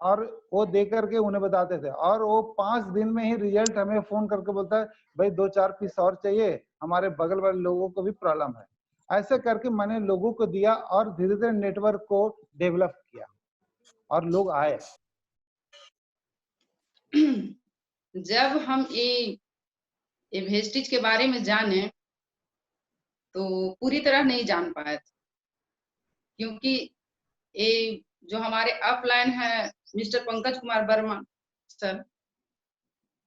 और वो दे करके उन्हें बताते थे। और वो 5 दिन में ही रिजल्ट हमें फोन करके बोलता है भाई 2-4 पीस और चाहिए, हमारे बगल वाले लोगों को भी प्रॉब्लम है। ऐसे करके मैंने लोगों को दिया और धीरे धीरे नेटवर्क को डेवलप किया और लोग आए। जब हम ये वेस्टेज के बारे में जाने तो पूरी तरह नहीं जान पाए थे, क्योंकि ये जो हमारे अपलाइन है मिस्टर पंकज कुमार वर्मा सर,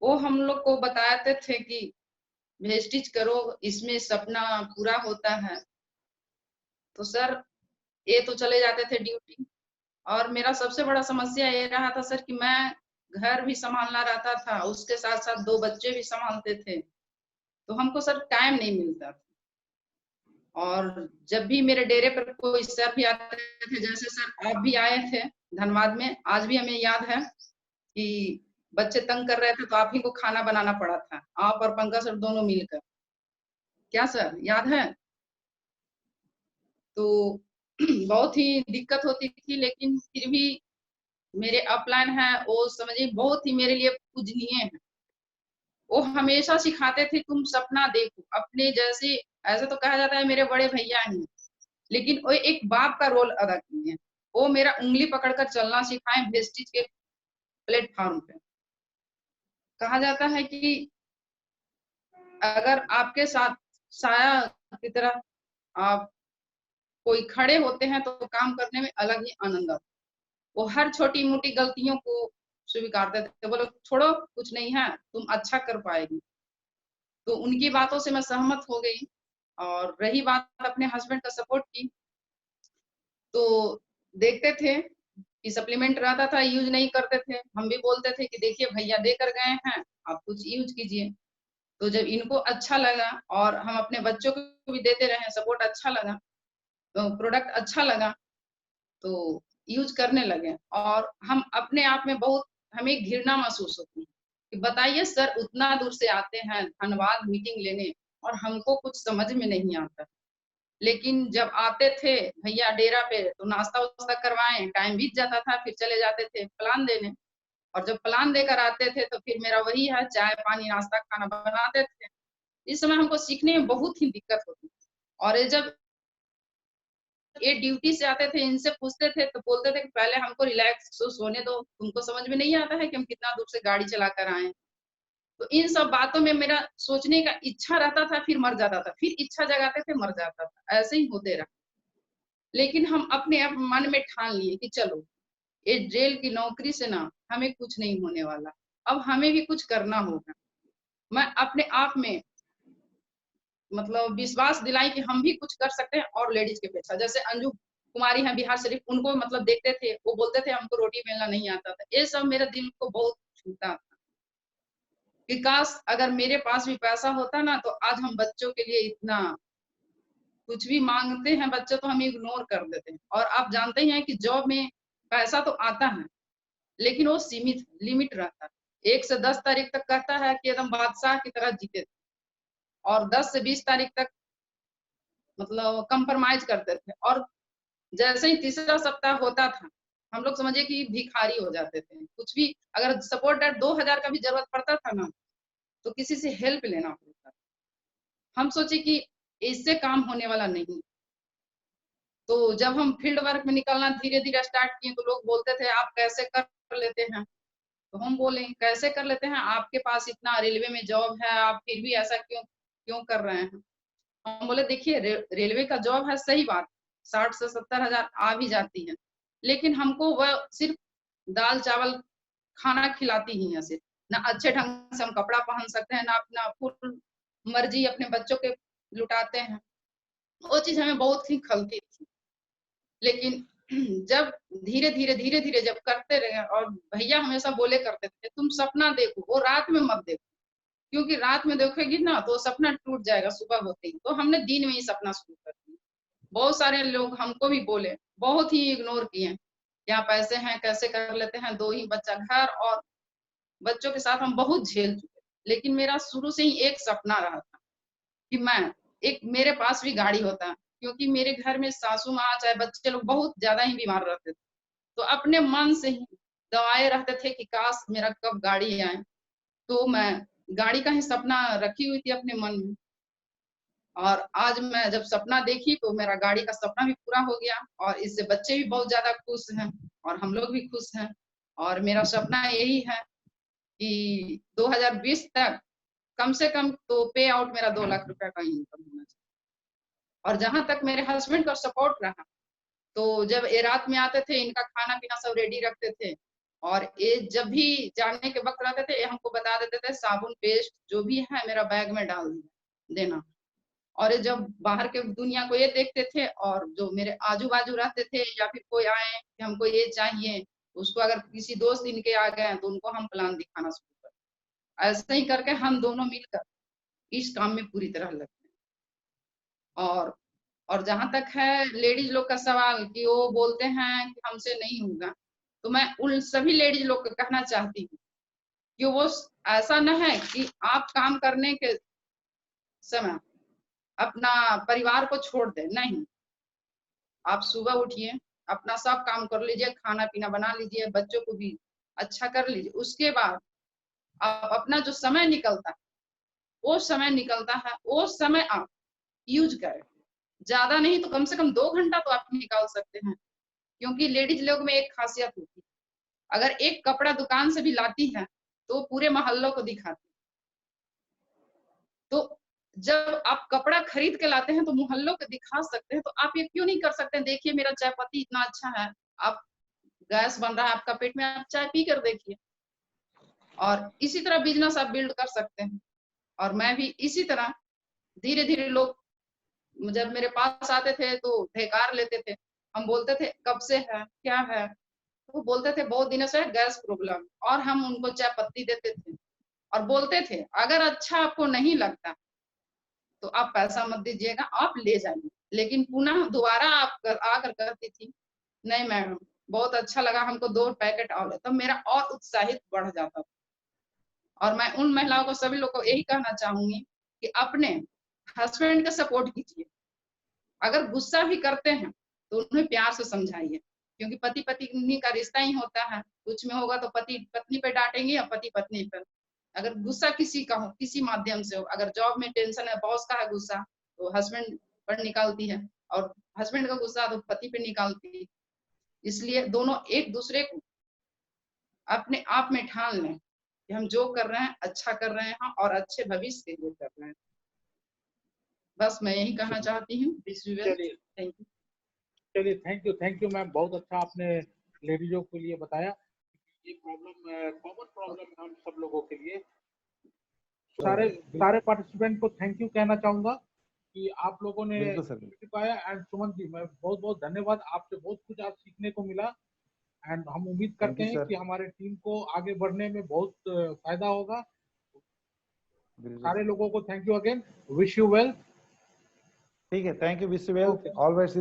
वो हम लोग को बताते थे कि वेस्टेज करो, इसमें सपना पूरा होता है। तो सर ये तो चले जाते थे ड्यूटी, और मेरा सबसे बड़ा समस्या ये रहा था सर कि मैं घर भी संभालना रहता था, उसके साथ साथ 2 बच्चे भी संभालते थे, तो हमको सर टाइम नहीं मिलता था। और जब भी मेरे डेरे पर कोई सर भी आते थे, जैसे सर आप भी आए थे धनबाद में, आज भी हमें याद है कि बच्चे तंग कर रहे थे तो आप ही को खाना बनाना पड़ा था, आप और पंकज सर दोनों मिलकर। क्या सर याद है? तो बहुत ही दिक्कत होती थी, लेकिन फिर भी मेरे अपलाइन है वो समझिए बहुत ही मेरे लिए पूजनीय है। वो हमेशा सिखाते थे तुम सपना देखो अपने जैसे, ऐसे तो कहा जाता है मेरे बड़े भैया हैं, लेकिन वो एक बाप का रोल अदा किए हैं। वो मेरा उंगली पकड़कर चलना सिखाए वेस्टेज के प्लेटफॉर्म पे। कहा जाता है कि अगर आपके साथ साया की तरह आप कोई खड़े होते हैं तो काम करने में अलग ही आनंद आता है। वो हर छोटी मोटी गलतियों को स्वीकारते थे, बोलो छोड़ो कुछ नहीं है, तुम अच्छा कर पाएगी। तो उनकी बातों से मैं सहमत हो गई। और रही बात अपने हस्बैंड का सपोर्ट की, तो देखते थे कि सप्लीमेंट रहता था, यूज नहीं करते थे, हम भी बोलते थे कि देखिए भैया देकर गए हैं, आप कुछ यूज कीजिए। तो जब इनको अच्छा लगा और हम अपने बच्चों को भी देते रहे, सपोर्ट अच्छा लगा, तो प्रोडक्ट अच्छा लगा, तो यूज करने लगे। और हम अपने आप में बहुत, हमें घृणा महसूस होती है कि बताइए सर उतना दूर से आते हैं धन्यवाद मीटिंग लेने और हमको कुछ समझ में नहीं आता। लेकिन जब आते थे भैया डेरा पे तो नाश्ता वास्ता करवाएं, टाइम बीत जाता था, फिर चले जाते थे प्लान देने। और जब प्लान देकर आते थे तो फिर मेरा वही है, चाय पानी नाश्ता खाना बनाते थे। इस समय हमको सीखने में बहुत ही दिक्कत होती थी। और ये जब ये ड्यूटी से आते थे, इनसे पूछते थे तो बोलते थे कि पहले हमको रिलैक्स सोने दो, तुमको समझ में नहीं आता है कि हम कितना दूर से गाड़ी चला कर आए। तो इन सब बातों में मेरा सोचने का इच्छा रहता था, फिर मर जाता था, फिर इच्छा जगाते थे मर जाता था, ऐसे ही होते रहा। लेकिन हम अपने आप मन में ठान लिए कि चलो ये जेल की नौकरी से ना हमें कुछ नहीं होने वाला, अब हमें भी कुछ करना होगा। मैं अपने आप में मतलब विश्वास दिलाई कि हम भी कुछ कर सकते हैं। और लेडीज के पेशा जैसे अंजू कुमारी है बिहार शरीफ, उनको मतलब देखते थे, वो बोलते थे हमको रोटी बेलना नहीं आता था। ये सब मेरे दिल को बहुत छूता था कि काश अगर मेरे पास भी पैसा होता ना, तो आज हम बच्चों के लिए इतना कुछ भी मांगते हैं बच्चे तो हम इग्नोर कर देते हैं। और आप जानते हैं कि जॉब में पैसा तो आता है, लेकिन वो सीमित लिमिट रहता है। 1 से 10 तारीख तक कहता है कि एकदम बादशाह की तरह जीते थे, और 10 से 20 तारीख तक मतलब कंप्रोमाइज करते थे। और जैसे ही तीसरा सप्ताह होता था, हम लोग समझिए कि भिखारी हो जाते थे। कुछ भी अगर सपोर्ट डेट 2000 का भी जरूरत पड़ता था ना, तो किसी से हेल्प लेना पड़ता था। हम सोचे कि इससे काम होने वाला नहीं। तो जब हम फील्ड वर्क में निकलना धीरे धीरे स्टार्ट किए, तो लोग बोलते थे आप कैसे कर लेते हैं। तो हम बोले कैसे कर लेते हैं, आपके पास इतना रेलवे में जॉब है, आप फिर भी ऐसा क्यों क्यों कर रहे हैं। हम बोले देखिए रेलवे का जॉब है, सही बात, 60 से 70 हजार आ भी जाती है, लेकिन हमको वह सिर्फ दाल चावल खाना खिलाती ही है सिर्फ, ना अच्छे ढंग से हम कपड़ा पहन सकते हैं, ना अपना फुल मर्जी अपने बच्चों के लुटाते हैं। वो चीज हमें बहुत ही खलती थी। लेकिन जब धीरे धीरे जब करते रहे, और भैया हमेशा बोले करते थे तुम सपना देखो, वो रात में मत देखो, क्योंकि रात में देखोगी ना तो सपना टूट जाएगा सुबह होते ही। तो हमने दिन में ही सपना शुरू कर दिया। बहुत सारे लोग हमको भी बोले, बहुत ही इग्नोर किए, क्या पैसे हैं कैसे कर लेते हैं, 2 ही बच्चा, घर और बच्चों के साथ हम बहुत झेल चुके। लेकिन मेरा शुरू से ही एक सपना रहा था कि मैं एक मेरे पास भी गाड़ी होता, क्योंकि मेरे घर में सासू माँ चाहे बच्चे लोग बहुत ज्यादा ही बीमार रहते थे। तो अपने मन से ही दवाए रहते थे कि काश मेरा कब गाड़ी आए। तो मैं गाड़ी का ही सपना रखी हुई थी अपने मन में, और आज मैं जब सपना देखी तो मेरा गाड़ी का सपना भी पूरा हो गया, और इससे बच्चे भी बहुत ज्यादा खुश हैं और हम लोग भी खुश हैं। और मेरा सपना यही है कि 2020 तक कम से कम तो पे आउट मेरा 2 लाख रुपए का इनकम होना चाहिए। और जहां तक मेरे हस्बैंड का सपोर्ट रहा, तो जब ये रात में आते थे इनका खाना पीना सब रेडी रखते थे, और ये जब भी जाने के वक्त रहते थे ये हमको बता देते थे साबुन पेस्ट जो भी है मेरा बैग में डाल देना। और ये जब बाहर के दुनिया को ये देखते थे, और जो मेरे आजू बाजू रहते थे या फिर कोई आए कि हमको ये चाहिए, उसको अगर किसी दोस्त इनके आ गए तो उनको हम प्लान दिखाना शुरू कर। ऐसे ही करके हम दोनों मिलकर इस काम में पूरी तरह लगते हैं। और जहां तक है लेडीज लोग का सवाल कि वो बोलते हैं कि हमसे नहीं होगा, तो मैं उन सभी लेडीज लोग को कहना चाहती हूँ कि वो ऐसा न है कि आप काम करने के समय अपना परिवार को छोड़ दे, नहीं। आप सुबह उठिए, अपना सब काम कर लीजिए, खाना पीना बना लीजिए, बच्चों को भी अच्छा कर लीजिए, उसके बाद आप अपना जो समय निकलता है वो समय निकलता है, वो समय आप यूज करें। ज्यादा नहीं तो कम से कम 2 घंटा तो आप निकाल सकते हैं, क्योंकि लेडीज लोग में एक खासियत होती है, अगर एक कपड़ा दुकान से भी लाती है तो पूरे मोहल्लों को दिखाती है। तो जब आप कपड़ा खरीद के लाते हैं तो मोहल्लों को दिखा सकते हैं, तो आप ये क्यों नहीं कर सकते? देखिए मेरा चाय पत्ती इतना अच्छा है, आप गैस बन रहा है आपका पेट में, आप चाय पी कर देखिए। और इसी तरह बिजनेस आप बिल्ड कर सकते हैं। और मैं भी इसी तरह धीरे धीरे, लोग जब मेरे पास आते थे तो ढेकार लेते थे, हम बोलते थे कब से है क्या है, तो बोलते थे बहुत दिनों से गैस प्रॉब्लम, और हम उनको चाय पत्ती देते थे और बोलते थे अगर अच्छा आपको नहीं लगता तो आप पैसा मत दीजिएगा, आप ले जाइए। लेकिन पुनः दोबारा आप आकर कहती थी नहीं मैडम बहुत अच्छा लगा हमको 2 पैकेट और, तब मेरा और उत्साहित बढ़ जाता था। और मैं उन महिलाओं को, सभी लोग को यही कहना चाहूंगी कि अपने हस्बैंड का सपोर्ट कीजिए। अगर गुस्सा भी करते हैं तो उन्हें प्यार से समझाइए, क्योंकि पति पत्नी का रिश्ता ही होता है, कुछ में होगा तो पति पत्नी पे डांटेंगे या पति पत्नी पर। अगर गुस्सा किसी का हो, किसी माध्यम से हो, अगर जॉब में टेंशन है, बॉस का है गुस्सा तो हस्बैंड पर निकालती है, और हस्बैंड का गुस्सा तो पति पे निकालती है। इसलिए दोनों एक दूसरे को अपने आप में ठान लें कि हम जो कर रहे हैं अच्छा कर रहे हैं और अच्छे भविष्य के लिए कर रहे हैं। बस मैं यही कहना चाहती हूँ। Thank you. चलिए थैंक यू मैम, बहुत अच्छा आपने लेडीजों के लिए बताया। ये प्रॉब्लम कॉमन प्रॉब्लम है हम सब लोगों के लिए। सारे पार्टिसिपेंट को थैंक यू कहना चाहूंगा कि आप लोगों ने पाया। एंड सुमन जी मैं बहुत बहुत धन्यवाद, आपसे बहुत कुछ आज सीखने को मिला। एंड हम उम्मीद करते हैं कि हमारे टीम को आगे बढ़ने में बहुत फायदा होगा। सारे लोगों को thank you again, wish you well. ठीक है, thank you, wish you well, all best.